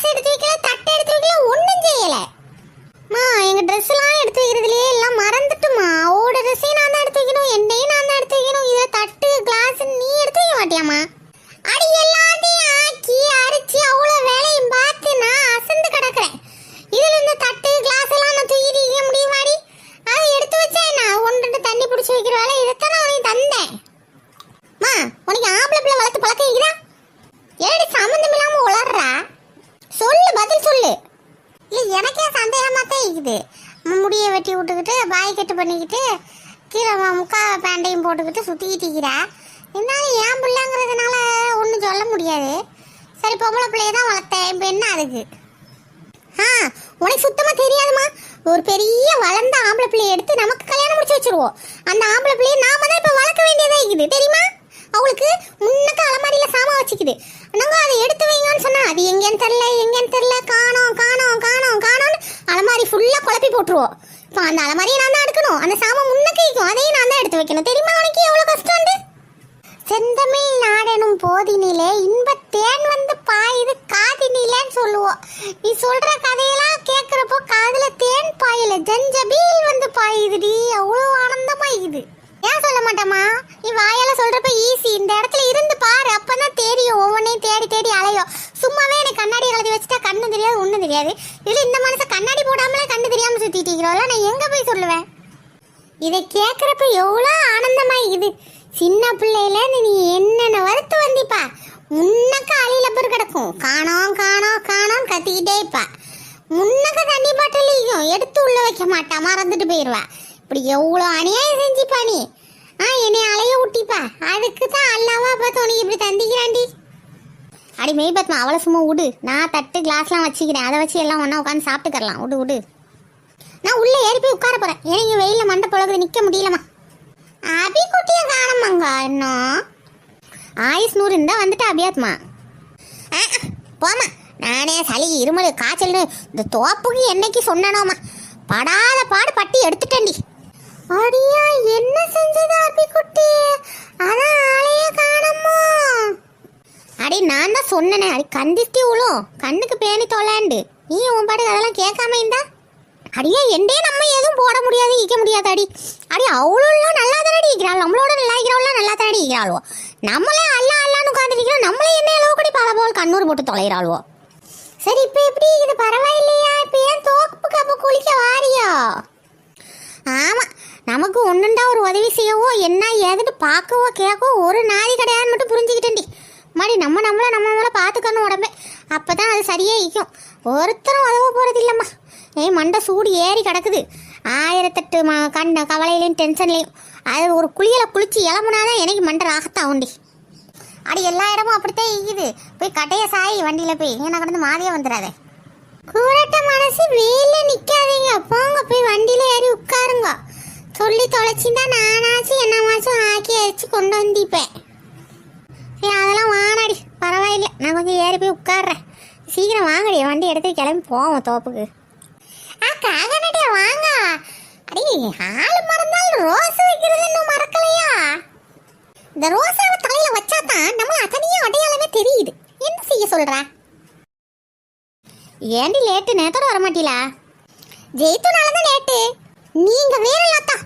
Class எடுத்து வைக்கல, தட்டு எடுத்து வைக்கல, ஒன்றும் செய்யலை. எங்க ட்ரெஸ் எல்லாம் எடுத்து வைக்கிறதுலயே எல்லாம் மறந்துட்டுமா. ஓட ட்ரெஸ்ஸையும் நான் தான் எடுத்து வைக்கணும், என்னையும் நான் தான் எடுத்து வைக்கணும். இதை தட்டு கிளாஸ் நீ எடுத்து வைக்க மாட்டியாமா? அடி எல்லாத்தையும் ஆக்கி அரைச்சி அவ்வளோ வேலையும் பார்த்து நான் அசந்து கிடக்குறேன். இதில் இந்த தட்டு கிளாஸ் எல்லாம் நான் தூக்கி வைக்க முடியுமாடி? அதை எடுத்து வச்சேன். நான் ஒன்று தண்ணி பிடிச்சி வைக்கிற வேலை இதைத்தான் நான் உனக்கு தந்தேன். உனக்கு ஆம்பளை பிள்ளை வளர்த்து பழக்கம் இருக்குதா? ஏடி சம்மந்தம் இல்லாமல் உளர்றா? சொல்லு, பதில் சொல்லு. இல்லை எனக்கே சந்தேகமாக தான் இருக்குது. முடியை வெட்டி விட்டுக்கிட்டு பாய் கட்டு பண்ணிக்கிட்டு கீழே முக்கா பேண்டையும் போட்டுக்கிட்டு சுற்றிக்கிட்டு இருக்கிறா. இருந்தாலும் என் பிள்ளைங்கிறதுனால ஒன்றும் சொல்ல முடியாது. சரி, பொம்பளை பிள்ளைய தான் வளர்த்தேன், இப்போ என்ன அதுக்கு? உனக்கு சுத்தமாக தெரியாதுமா. ஒரு பெரிய வளர்ந்த ஆம்பளை பிள்ளைய எடுத்து நமக்கு கல்யாணம் முடிச்சு வச்சிருவோம். அந்த ஆம்பளை பிள்ளைய நாம தான் இப்போ வளர்க்க வேண்டியதாக இருக்குது தெரியுமா? அவளுக்கு முன்னக்க அலமாரியில் சாமான் வச்சுக்குது. நாங்கள் அதை எடுத்து வைங்கன்னு சொன்னால் அது எங்கேன்னு தெரில காணோம் காணோம் காணோம் காணோன்னு அலமாரி ஃபுல்லாக குழப்பி போட்டுருவோம். இப்போ அந்த அலமாரியை நான் தான் எடுக்கணும், அந்த சாமான் முன்னக்க வைக்கும் அதையும் நான் தான் எடுத்து வைக்கணும். தெரியுமா உனக்கு எவ்வளோ கஷ்டம் உண்டு? செந்தமிழ் நாடெனும் போதினிலே இன்பத்தேன் வந்து பாயுது காதினிலேன்னு சொல்லுவோம். நீ சொல்ற கதையெல்லாம் கேட்குறப்போ காதுல தேன் பாயல, ஜஞ்சபீல் வந்து பாயுதுடி. அவ்வளோ ஆனந்தமா இருக்குது. ஏன் சொல்ல மாட்டேமா? நீ வாயால சொல்றப்ப ஈஸி. இந்த இடத்துல இருந்து பாரு, அப்பதான் தெரியும். ஒவ்வொன்றையும் தேடி தேடி அலையும். சும்மாவே எனக்கு கண்ணாடி கலத்தி வச்சுட்டா கண்ணு தெரியாது, ஒன்றும் தெரியாது. இதுல இந்த மனுஷன் கண்ணாடி போடாமலே கண்ணு தெரியாம சுத்திட்டு இருக்கிறோம்ல, நான் எங்க போய் சொல்லுவேன்? இதை கேட்குறப்ப எவ்வளோ ஆனந்தமா இருக்குது. சின்ன பிள்ளையில நீ என்னென்ன வறுத்து வந்திப்பா. முன்னக்க அழியில பேர் கிடக்கும், காணோம் காணோம் காணோம் கத்திக்கிட்டே இருப்பா. முன்னக்க தண்ணி பாட்டிலையும் எடுத்து உள்ள வைக்க மாட்டா, மறந்துட்டு போயிடுவா. இப்படி எவ்வளோ அநியாயம் செஞ்சுப்பா நீ. என்னை அலைய விட்டிப்பா. அதுக்கு தான் அல்லாவா பார்த்து உனக்கு இப்படி தந்திக்கிறாண்டி. அடி மெய்பத்மா, அவளை சும்மா விடு. நான் தட்டு கிளாஸ்லாம் வச்சுக்கிறேன், அதை வச்சு எல்லாம் ஒன்றா உட்காந்து சாப்பிட்டுக்கரலாம். விடு விடு. நான் உள்ளே ஏறி போய் உட்கார போகிறேன். எனக்கு வெயிலில் மண்டை பொழுது நிற்க முடியலம்மா. அபிக்குட்டியை காணமாங்க இன்னும். ஆயுஸ் 100 இருந்தால் வந்துட்டு அபியாத்மா. போமா, நானே சளி இருமல் காய்ச்சல்னு இந்த தோப்புக்கு என்னைக்கு சொன்னனோமா, படாத பாடு பட்டி எடுத்துட்டேன்டி. அடியா என்ன செஞ்சது அபிக்குட்டி? அதான் ஆளையே காணமோ? அடி நான் தான் சொன்னேனே, அடி கந்திஸ்தி உளும் கண்ணுக்கு பேணி தொலைண்டு. நீ உன் பாட்டுக்கு அதெல்லாம் கேட்காம இருந்தா அடியே எண்டே நம்ம எதுவும் போட முடியாது, ஈக்க முடியாது. அடி அவ்வளோலாம் நல்லா தானே இருக்கிறாள். நம்மளோட நல்லா இருக்கிறவளாம் நல்லா தானே இருக்கிறாள்வோ. நம்மளே அல்லா அல்லான்னு உட்காந்துருக்கிறோம். நம்மளே என்ன அளவு கூட பல போல் கண்ணூர் போட்டு தொலைகிறாள்வோ. சரி, இப்போ எப்படி இது பரவாயில்லையா? இப்போ ஏன் தோப்பு கப்பு குளிக்க வாரியா? ஆமாம், நமக்கு ஒன்றுண்டா ஒரு உதவி செய்யவோ என்ன ஏதுன்னு பார்க்கவோ கேட்கவோ ஒரு நாதி கிடையாதுன்னு மட்டும் புரிஞ்சுக்கிட்டேன்டி. மாதிரி நம்மளை பார்த்துக்கணும் உடம்பே. அப்போ தான் அது சரியே ஈக்கும். ஒருத்தரும் உதவ போகிறது இல்லைம்மா. மண்டை சூடு ஏறி கிடக்குது. 1008 கவலையிலையும் டென்ஷன்லையும். அது ஒரு குளியலை குளிச்சு இளம்புனாதான் எனக்கு மண்டை ராகத்தாகுண்டி. அடி எல்லா இடமும் அப்படித்தான் இருக்குது. போய் கட்டைய சாய் வண்டியில் போய் என்ன கடந்து மாதிரியே வந்துடாதே. கூரட்ட மனசு வெயில நிற்காதீங்க, போங்க போய் வண்டியில் ஏறி உட்காருங்க. சொல்லி தொலைச்சின்னா நானாச்சும் என்னமாச்சும் ஆக்கி அடிச்சு கொண்டு வந்திப்பேன். சரி, அதெல்லாம் வானாடி பரவாயில்லை. நான் கொஞ்சம் ஏறி போய் உட்காடுறேன். சீக்கிரம் வாங்கடி, வண்டி எடுத்து கிளம்பி போவோம் தோப்புக்கு. காகனடியா வாங்க. அடி ஆளு மறந்தாலும் ரோஸ் வைக்கிறது இன்னும் மறக்கலையா? இந்த ரோஸாவை தலையில வச்சாதான் நம்மள அத்தனையும் அடையாளமே தெரியுது. என்ன செய்ய சொல்ற? ஏண்டி லேட்டு? நேத்தோட வரமாட்டீங்களா? ஜெயித்துனாலதான் லேட்டு. நீங்க வேற இல்லாத்தா.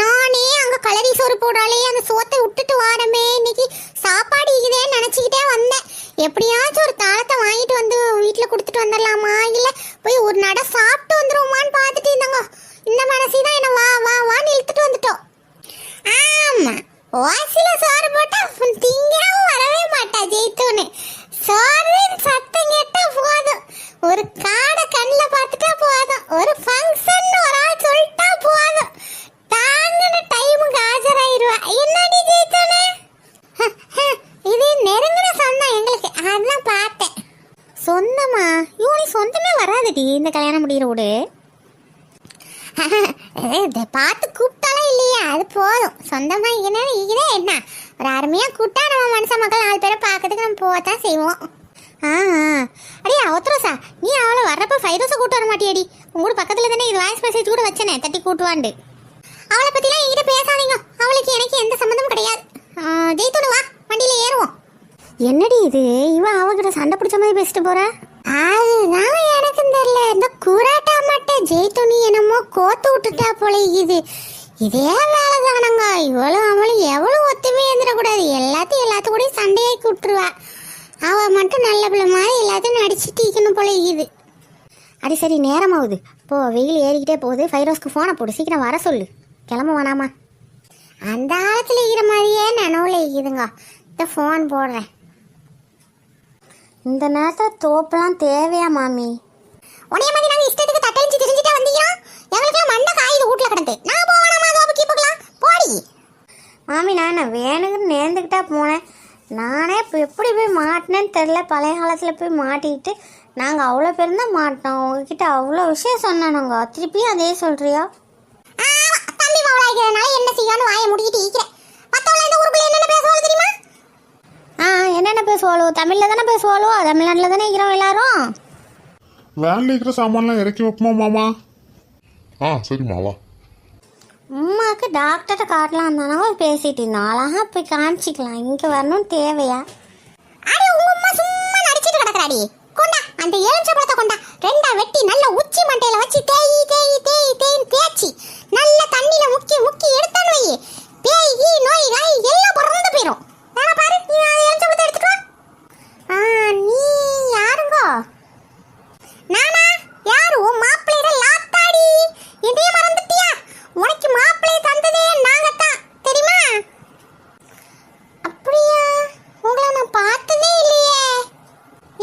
நானே அங்க கலரி சோறு போடாலே அந்த சோத்தை விட்டுட்டு வாரமே, இன்னைக்கு சாப்பாடு இதேன்னு நினைச்சுக்கிட்டே வந்தேன். எப்படியாச்சும் ஒரு தாளத்தை வாங்கிட்டு வந்து வீட்டில் கொடுத்துட்டு வந்துடலாமா, இல்லை போய் ஒரு நட சாப்பிட்டு வந்துருவோமான்னு பார்த்துட்டு இருந்தாங்க. இந்த மனசு தான் என்ன வா வா வான்னு இழுத்துட்டு வந்துட்டோம். ஆமாம், வாசில சோறு போட்டால் திங்காவும் வரவே மாட்டா ஜெயித்தோன்னு. சோறு சத்தம் கேட்டால் போதும், ஒரு காடை கண்ணில் பார்த்துட்டா போதும், ஒரு ஃபங்க்ஷன் ஒரு ஆள் சொல்லிட்டா போதும், தாங்கின டைமுக்கு ஆஜராயிருவா. என்னடி ஜெயித்தோன்னு? இது நெருங்கின சொந்தம் எங்களுக்கு, அதான் பார்த்தேன். சொந்தமா? இவனுக்கு சொந்தமே வராதுடி இந்த கல்யாணம் முடிகிற விடு. பார்த்து கூப்பிட்டாலே இல்லையா, அது போதும். சொந்தமா இதே என்ன ஒரு அருமையாக கூப்பிட்டா நம்ம மனுஷ மக்கள் 4 பேரை பார்க்கறதுக்கு நம்ம போகத்தான் செய்வோம். அடியா ஒத்துரோசா, நீ அவளை வர்றப்ப 5 ரோஸை கூட்டு வர மாட்டியடி. உங்களோட பக்கத்தில் தானே இது வாய்ஸ் மெசேஜ் கூட வச்சனே, தட்டி கூட்டுவாண்டு. அவளை பற்றிலாம் என்கிட்ட பேசாதீங்க, அவளுக்கு எனக்கு எந்த சம்மந்தமும் கிடையாது. ஜெயித்துடு வா, வண்டியில் ஏறுவோம். என்னடி இது, இவன் அவகிட்ட சண்டை பிடிச்ச மாதிரி பேசிட்டு போற? அது தெரியல, இந்த குராட்டா மட்டும் ஜெய்துனி என்னமோ கோத்து விட்டுட்டா போல இது. இதே வேலை தானங்க, இவளும் அவளும் எவ்வளவு ஒத்துமே இருந்துடக்கூடாது, எல்லாத்து கூட சண்டையாக்கி விட்டுருவா. அவள் மட்டும் நல்ல பிள்ளை மாதிரி எல்லாத்தையும் நடிச்சுட்டு இருக்கணும் போல இது. அடி சரி, நேரமாகுது போ, வெயில் ஏறிக்கிட்டே போகுது. ஃபைரோஸ்க்கு ஃபோனை போடு, சீக்கிரம் வர சொல்லு. கிளம்ப வேணாமா? அந்த காலத்தில் இருக்கிற மாதிரியே நினைவுல இருக்குதுங்க. இந்த ஃபோன் போடுறேன். இந்த நேரத்தில் தோப்பெல்லாம் தேவையா மாமி? உனைய மாதிரி நாங்கள் இஷ்டத்துக்கு தட்டழிச்சு தெரிஞ்சுட்டா வந்தீங்கன்னா எங்களுக்குலாம் மண்டை காயுது வீட்டில் கிடந்து. நான் போவேணாமா தோப்பு கீப்புக்கலாம் போடி. மாமி நான் வேணுங்கன்னு நேர்ந்துக்கிட்டா போனேன். நானே இப்போ எப்படி போய் மாட்டினேன்னு தெரில. பழைய காலத்தில் போய் மாட்டிக்கிட்டு நாங்கள் அவ்வளோ பேர் தான் மாட்டோம். உங்ககிட்ட அவ்வளோ விஷயம் சொன்னானுங்க, திருப்பியும் அதே சொல்கிறியா? தம்பி மாவளாய்க்கிறதுனால என்ன செய்யணும் வாயை முடிக்கிட்டு இருக்கிறேன். மற்றவள இந்த ஊருக்குள்ள என்னென்ன பேசுவாங்க தெரியுமா? என்னென்ன பேசுவாளோ? தமிழில் தானே பேசுவாளோ? தமிழ்நாட்டில் தானே இருக்கிறோம் எல்லாரும். வேன்ல இருக்கிற சாமான்லாம் இறக்கி வைப்போமா மாமா? சரிம்மா வா. அம்மாவுக்கு டாக்டர்கிட்ட காட்டலாம் தானே பேசிட்டு இருந்தோம். அழகா போய் காமிச்சிக்கலாம். இங்கே வரணும்னு தேவையா? அடி உங்க அம்மா சும்மா நடிச்சிட்டு கிடக்குறாடி. கொண்டா அந்த எலுமிச்சை பழத்தை கொண்டா, ரெண்டா வெட்டி நல்ல உச்சி மண்டையில வச்சு தேய்ன்னு தேய்ச்சி நல்ல தண்ணியில முக்கி எடுத்தான்னு வை. பேய் நோய் காய் எல்லாம் பறந்து போயிடும். வேணா பாரு, நீ எலுமிச்சை பழத்தை எடுத்துட்டு வா. நீ யாருங்கோ? நானா? யாரு? உன் மாப்பிள்ளையில லாத்தாடி. இதையே மறந்துட்டியா? உனக்கு மாப்பிள்ளையை தந்ததே நாங்கத்தான், தெரியுமா? அப்படியா? உங்களை நான் பார்த்ததே இல்லையே.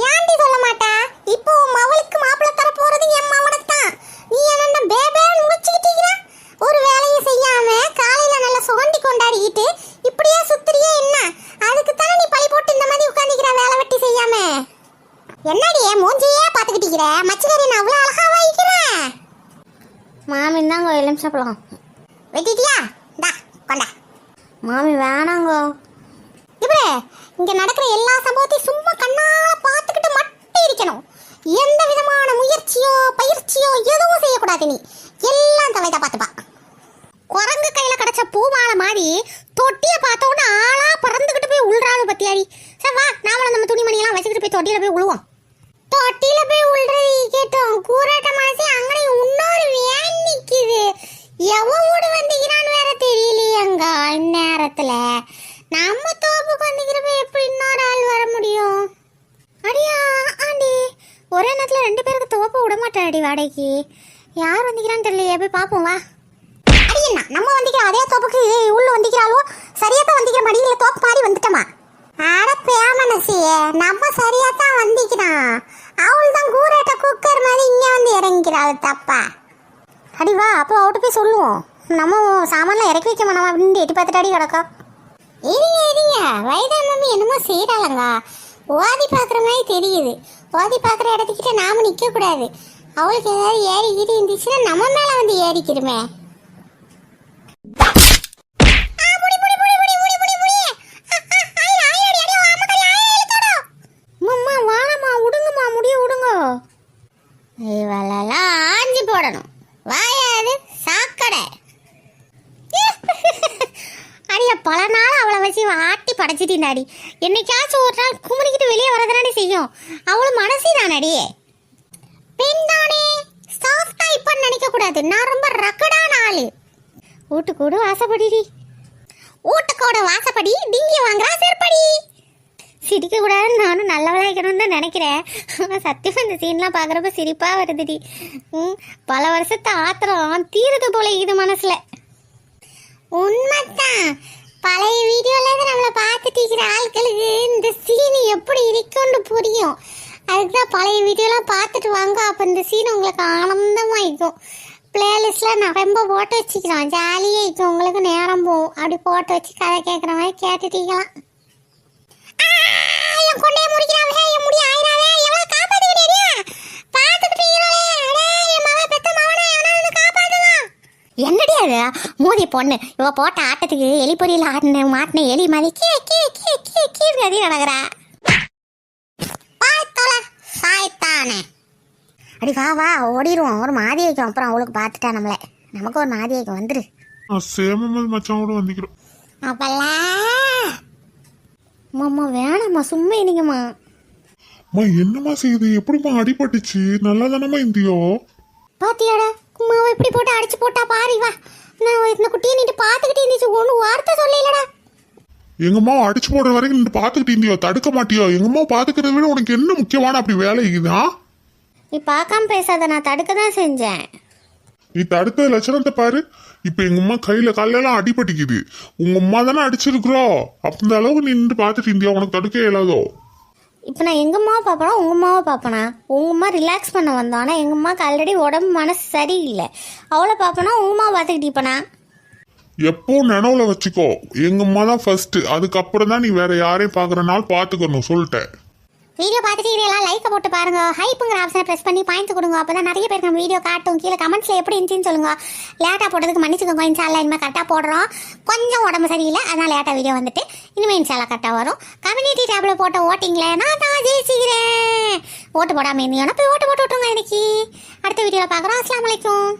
ஏன்டி சொல்ல மாட்டா? இப்போ உன் மவளுக்கு மாப்பிள்ளை தர போறது என் மவனுக்கு தான். நீ என்ன பேபேன்னு முடிச்சுக்கிட்டீங்க? ஒரு வேலையும் செய்யாம காலையில நல்லா சுகண்டி கொண்டாடிக்கிட்டு இப்படியே சுத்துறியே என்ன? அதுக்கு தானே நீ பழி போட்டு இந்த மாதிரி உட்காந்துக்கிற வேலை வெட்டி செய்யாம. என்னடியே மூஞ்சியே பார்த்துக்கிட்டீங்கிற? மச்சினரி நான் அவ்வளோ அழகா வாங்கிக்கிறேன். மாமி தாங்க எலுமிச்சப்பழம் வெட்டிட்டியா? டா கொண்டா. மாமி வேணாங்கோ. இப்படி இங்க நடக்கிற எல்லா சம்பவத்தையும் சும்மா கண்ணால பார்த்துக்கிட்டு மட்டும் இருக்கணும். எந்த விதமான முயற்சியோ பயிற்சியோ எதுவும் செய்யக்கூடாது. நீ எல்லாம் தவைதா பார்த்துப்பா. குரங்கு கையில கிடைச்ச பூமாலை மாதிரி தொட்டியை பார்த்தோன்னா ஆளா பறந்துக்கிட்டு போய் உள்றாளு பத்தியாடி. சரி வா, நாமளும் நம்ம துணிமணியெல்லாம் வச்சுக்கிட்டு போய் தொட்டியில போய் உழுவோம். தொட்டியில போய் உள்றது கேட்டோம். கூறாட்ட மனசே அங்கே இன்னொரு வேன் நிக்குது. எவன் வீடு வந்துக்கிறான்னு வேற தெரியலையங்க. இந்நேரத்துல நம்ம தோப்புக்கு வந்துக்கிறப்ப எப்படி இன்னொரு ஆள் வர முடியும்? அடியா ஆண்டி, ஒரே நேரத்தில் 2 பேருக்கு தோப்பு விட மாட்டாடி வாடகைக்கு. யார் வந்துக்கிறான்னு தெரியலையே, போய் பார்ப்போம் வா. அடியண்ணா, நம்ம வந்துக்கிற அதே தோப்புக்கு உள்ள வந்துக்கிறாளோ? சரியாத்தான் வந்துக்கிற மடியில் தோப்பு மாதிரி வந்துட்டோமா? அட பேமனசியே, நம்ம சரியாத்தான் வந்திக்கிறான். அவள் தான் கூரேட்ட குக்கர் மாதிரி இங்கே வந்து இறங்கிக்கிறாள் தப்பா. அடி வா, அப்போ அவட்ட போய் சொல்லுவோம். நம்ம சாமான்லாம் இறக்கி வைக்க மாட்டோம் அப்படின்னு எட்டி பார்த்துட்டு அடி கிடக்கா. இருங்க, வயதா மம்மி என்னமோ செய்யறாளங்க. ஓதி பார்க்குற மாதிரி தெரியுது. ஓதி பார்க்குற இடத்துக்கிட்ட நாம நிற்க கூடாது. அவளுக்கு ஏதாவது ஏறிக்கிட்டு இருந்துச்சுன்னா நம்ம மேல வந்து ஏறிக்கிடுமே. இவளெல்லாம் ஆஞ்சி போடணும். வாயாது சாக்கடை. அடிய பல நாள் அவளை வச்சு ஆட்டி படைச்சிட்டாடி. என்னைக்காச்சும் ஒரு நாள் குமரிக்கிட்டு வெளியே வரதானே செய்யும். அவளும் மனசே தானடி. பெண் தானே, சாஃப்டா இப்ப நினைக்க கூடாது. நான் ரொம்ப ரக்கடான ஆளு. வீட்டுக்கூட வாசப்படி, வீட்டுக்கோட வாசப்படி டிங்கி வாங்குறா செருப்படி. சிரிக்க கூடாதுன்னு நானும் நல்லவளா இருக்கணும்னு தான் நினைக்கிறேன். ஆனால் சத்தியமாக இந்த சீன்லாம் பார்க்குறப்ப சிரிப்பாக வருதுடி. பல வருஷத்தை ஆத்திரம் தீருது போல இது மனசில். உண்மைத்தான். பழைய வீடியோவில் நம்மளை பார்த்துட்டு இருக்கிற ஆட்களுக்கு இந்த சீன் எப்படி இருக்குன்னு புரியும். அதுக்குதான் பழைய வீடியோலாம் பார்த்துட்டு வாங்க. அப்போ இந்த சீன் உங்களுக்கு ஆனந்தமாக இருக்கும். பிளேலிஸ்ட்டில் நான் ரொம்ப போட்டு வச்சுக்கிறோம். ஜாலியாக இருக்கும். உங்களுக்கு நேரம் போகும். அப்படி போட்டு வச்சு கதை கேட்குற மாதிரி கேட்டுட்டீங்களாம். கொண்டே முடிக்கிறாவே என் முடி ஆயிராவே எவ்வளவு காப்பாத்த முடியாதியா? பாத்துட்டு இருக்கீங்களே, அடே என் மவ பெத்த மவனே அவனை காப்பாத்துங்க. என்னடி அது மோதி பொண்ணு இவ போட்ட ஆட்டத்துக்கு எலி பொரியல் ஆட்டின மாட்டின எலி மாதிரி கீ கீ கீ கீ கீ கதி நடக்கிறா. பாத்தோல சாய்த்தானே. அடி வா வா ஓடிடுவோம். ஒரு மாதிரி வைக்கும். அப்புறம் அவளுக்கு பார்த்துட்டா நம்மள, நமக்கு ஒரு மாதிரி வைக்கும். வந்துரு. சேமமல் மச்சான் கூட வந்துக்கிறோம். அப்பெல்லாம் மாமா வேணாம்மா, சும்மா இருங்கம்மா. அம்மா என்னம்மா செய்யுது? எப்படிம்மா அடிபட்டுச்சு? நல்லா தானம்மா இந்தியோ? பாத்தியாடா கும்மாவை இப்படி போட்டு அடிச்சு போட்டா பாரு வா. நான் இந்த குட்டியை நீட்டு பார்த்துக்கிட்டே இருந்துச்சு, ஒன்று வார்த்தை சொல்லலடா. எங்கம்மா அடிச்சு போடுற வரைக்கும் நீ பாத்துக்கிட்டு இருந்தியோ? தடுக்க மாட்டியோ? எங்கம்மா பாத்துக்கிறத விட உனக்கு என்ன முக்கியமான அப்படி வேலை இருக்குதா? நீ பார்க்காம பேசாத, நான் தடுக்க தான் செஞ்சேன். நீ தடுத்த லட்சணத்தை பாரு. இப்ப எங்க அம்மா கையில காலெல்லாம் அடிபட்டிக்குது. உங்க அம்மா தானே அடிச்சிருக்கிறோ. அந்த அளவுக்கு நீ நின்று பாத்துட்டு இருந்தியா? உனக்கு தடுக்க இயலாதோ? இப்போ நான் எங்கள் அம்மாவை பார்ப்பனா உங்கள் அம்மாவை பார்ப்பனா? உங்கள் அம்மா ரிலாக்ஸ் பண்ண வந்தோம், ஆனால் எங்கள் அம்மாவுக்கு ஆல்ரெடி உடம்பு மனசு சரியில்லை. அவளை பார்ப்பனா உங்கள் அம்மாவை பார்த்துக்கிட்டு இப்போனா? எப்போ நினைவுல வச்சுக்கோ, எங்க அம்மா தான் ஃபர்ஸ்ட். அதுக்கப்புறம் தான் நீ வேற யாரையும் பாக்குறனால பாத்துக்கணும் சொல்லிட்டேன். வீடியோ பார்த்துட்டு இதெல்லாம் லைக்கை போட்டு பாருங்க. ஹைப்புங்கிற ஆப்ஷனை ப்ரெஸ் பண்ணி பாயிண்ட்ஸ் கொடுங்க. அப்போ தான் நிறைய பேருக்கு நம்ம வீடியோ காட்டும். கீழே கமெண்ட்ஸில் எப்படி இருந்துச்சுன்னு சொல்லுங்க. லேட்டாக போட்டதுக்கு மன்னிச்சுக்கோங்க. இன்ஷால்லா இனிமேல் கரெக்டாக போடுறோம். கொஞ்சம் உடம்பு சரியில்லை, அதனால் லேட்டாக வீடியோ வந்துட்டு இனிமேல் இன்ஷால்லா கரெக்டாக வரும். கம்யூனிட்டி டேபில் போட்ட ஓட்டிங்கில் நான் தான் ஜெயிச்சுக்கிறேன். ஓட்டு போடாமல் இருந்தீங்கன்னா போய் ஓட்டு போட்டு விட்டுருங்க. இன்னைக்கு அடுத்த வீடியோவில் பார்க்குறோம். அஸ்ஸலாமு அலைக்கும்.